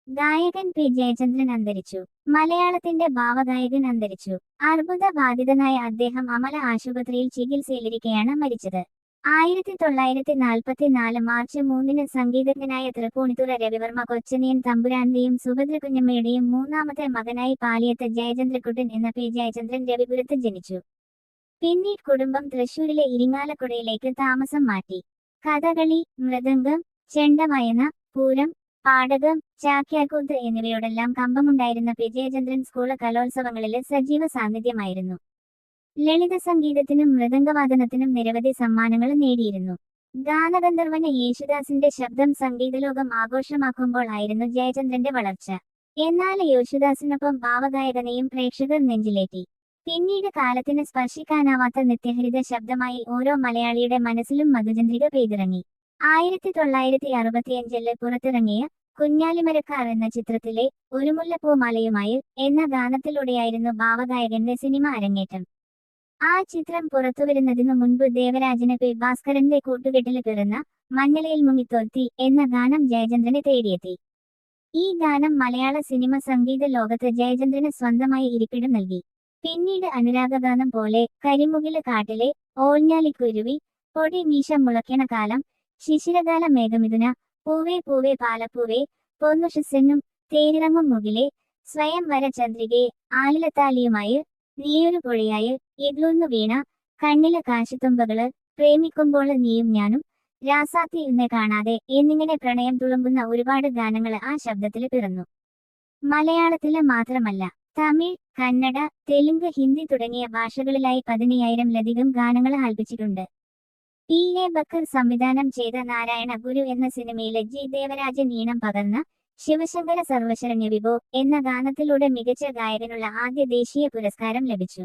ഗായകൻ പി ജയചന്ദ്രൻ അന്തരിച്ചു. മലയാളത്തിന്റെ ഭാവഗായകൻ അന്തരിച്ചു. അർബുദബാധിതനായ അദ്ദേഹം അമല ആശുപത്രിയിൽ ചികിത്സയിലിരിക്കെയാണ് മരിച്ചത്. 1944 മാർച്ച് 3-ന് സംഗീതജ്ഞനായ തൃപ്പൂണിത്തുറ രവിവർമ്മ കൊച്ചനിയൻ തമ്പുരാന്റെയും സുഭദ്രകുഞ്ഞമ്മയുടെയും മൂന്നാമത്തെ മകനായി പാലിയത്ത് ജയചന്ദ്രക്കുട്ടൻ എന്ന പി ജയചന്ദ്രൻ രവിപുരത്ത് ജനിച്ചു. പിന്നീട് കുടുംബം തൃശൂരിലെ ഇരിങ്ങാലക്കുടയിലേക്ക് താമസം മാറ്റി. കഥകളി, മൃദംഗം, ചെണ്ടമയന, പൂരം, പാടകം, ചാക്യാർകൂത്ത് എന്നിവയോടെല്ലാം കമ്പമുണ്ടായിരുന്ന പി ജയചന്ദ്രൻ സ്കൂൾ കലോത്സവങ്ങളിലെ സജീവ സാന്നിധ്യമായിരുന്നു. ലളിത സംഗീതത്തിനും മൃദംഗവാദനത്തിനും നിരവധി സമ്മാനങ്ങൾ നേടിയിരുന്നു. ഗാനഗന്ധർവന് യേശുദാസിന്റെ ശബ്ദം സംഗീതലോകം ആഘോഷമാക്കുമ്പോൾ ആയിരുന്നു ജയചന്ദ്രന്റെ വളർച്ച. എന്നാൽ യേശുദാസിനൊപ്പം ഭാവഗായകനെയും പ്രേക്ഷകർ നെഞ്ചിലേറ്റി. പിന്നീട് കാലത്തിന് സ്പർശിക്കാനാവാത്ത നിത്യഹരിത ശബ്ദമായി ഓരോ മലയാളിയുടെ മനസ്സിലും മധുചന്ദ്രിക പെയ്തിറങ്ങി. 1965-ൽ പുറത്തിറങ്ങിയ കുഞ്ഞാലിമരക്കാർ എന്ന ചിത്രത്തിലെ ഒരു മുല്ലപ്പൂമാലയുമായി എന്ന ഗാനത്തിലൂടെയായിരുന്നു ഭാവഗായകന്റെ സിനിമ അരങ്ങേറ്റം. ആ ചിത്രം പുറത്തുവരുന്നതിനു മുൻപ് ദേവരാജന് പി ഭാസ്കരന്റെ കൂട്ടുകെട്ടിൽ പിറന്ന മഞ്ഞളയിൽ മുങ്ങിത്തോർത്തി എന്ന ഗാനം ജയചന്ദ്രനെ തേടിയെത്തി. ഈ ഗാനം മലയാള സിനിമ സംഗീത ലോകത്ത് ജയചന്ദ്രന് സ്വന്തമായി ഇരിപ്പിടം നൽകി. പിന്നീട് അനുരാഗഗാനം പോലെ കരിമുകില് കാട്ടിലെ, ഓൾഞ്ഞാലിക്കുരുവി, പൊടി മീശ മുളയ്ക്കണ കാലം, ശിശിരകാല മേഘമിഥുന, പൂവേ പൂവേ പാലപ്പൂവേ, പൊന്നുഷസ്സെന്നും, തേരിറങ്ങും മുകിലേ, സ്വയം വര ചന്ദ്രികയെ, ആലിലത്താലിയുമായി, നീയൊരു പുഴയായി, ഇഗ്ലൂന്നു വീണ, കണ്ണിലെ കാശിത്തുമ്പകള്, പ്രേമിക്കുമ്പോൾ നീയും ഞാനും, രാസാത്തി എന്നെ കാണാതെ എന്നിങ്ങനെ പ്രണയം തുളുമ്പുന്ന ഒരുപാട് ഗാനങ്ങൾ ആ ശബ്ദത്തിൽ പിറന്നു. മലയാളത്തില് മാത്രമല്ല, തമിഴ്, കന്നഡ, തെലുങ്ക്, ഹിന്ദി തുടങ്ങിയ ഭാഷകളിലായി 15,000-ലധികം ഗാനങ്ങൾ ആലപിച്ചിട്ടുണ്ട്. പി. എ. ബക്കർ സംവിധാനം ചെയ്ത നാരായണ ഗുരു എന്ന സിനിമയിലെ ജി. ദേവരാജൻ ഈണം പകർന്ന ശിവശങ്കര സർവശരണ്യ വിഭോ എന്ന ഗാനത്തിലൂടെ മികച്ച ഗായകനുള്ള ആദ്യ ദേശീയ പുരസ്കാരം ലഭിച്ചു.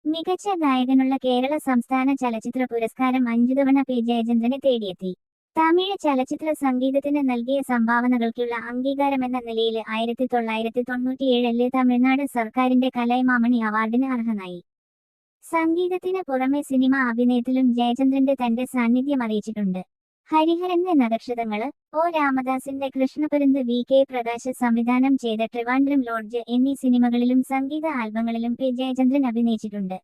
മികച്ച ഗായകനുള്ള കേരള സംസ്ഥാന ചലച്ചിത്ര പുരസ്കാരം 5 തവണ പി ജയചന്ദ്രനെ തേടിയെത്തി. തമിഴ് ചലച്ചിത്ര സംഗീതത്തിന് നൽകിയ സംഭാവനകൾക്കുള്ള അംഗീകാരമെന്ന നിലയിൽ 1997-ൽ തമിഴ്നാട് സർക്കാരിന്റെ കലൈമാമണി അവാർഡിന് അർഹനായി. സംഗീതത്തിന് പുറമെ സിനിമ അഭിനയത്തിലും ജയചന്ദ്രന്റെ തന്റെ സാന്നിധ്യം അറിയിച്ചിട്ടുണ്ട്. ഹരിഹരന്റെ നഗക്ഷതങ്ങള്, ഒ. രാമദാസിന്റെ കൃഷ്ണപരുന്ത്, വി. കെ. പ്രകാശ് സംവിധാനം ചെയ്ത ട്രിവാൻഡ്രം ലോഡ്ജ് എന്നീ സിനിമകളിലും സംഗീത ആൽബങ്ങളിലും പി ജയചന്ദ്രൻ അഭിനയിച്ചിട്ടുണ്ട്.